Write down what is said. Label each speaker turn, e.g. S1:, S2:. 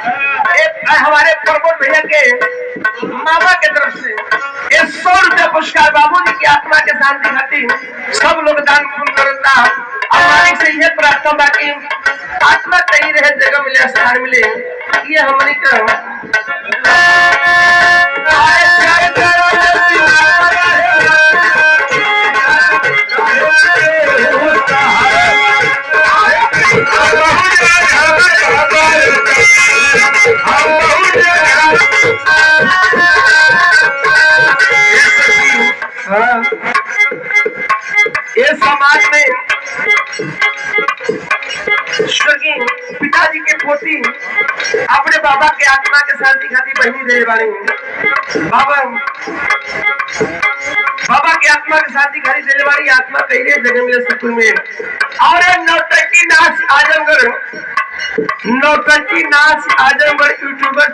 S1: हमारे प्रमोद भैया के मामा के तरफ से 100 रुपया पुरस्कार बाबूजी की आत्मा के शांति खातिर सब लोग दान पुण्य करता। मालिक से यह प्रार्थना बाकी आत्मा कहीं रहे, जगह मिले, स्थान मिले, ये हमारी ये समाज में स्वर्गीय पिताजी के पोती अपने बाबा के आत्मा के शांति खातिर बहनी दे वाले बाबा के आत्मा के शांति खातिर देने वाली आत्मा कहीं जगह मिले सुकून में। और नौटंकी नाच आजमगढ़ यूट्यूबर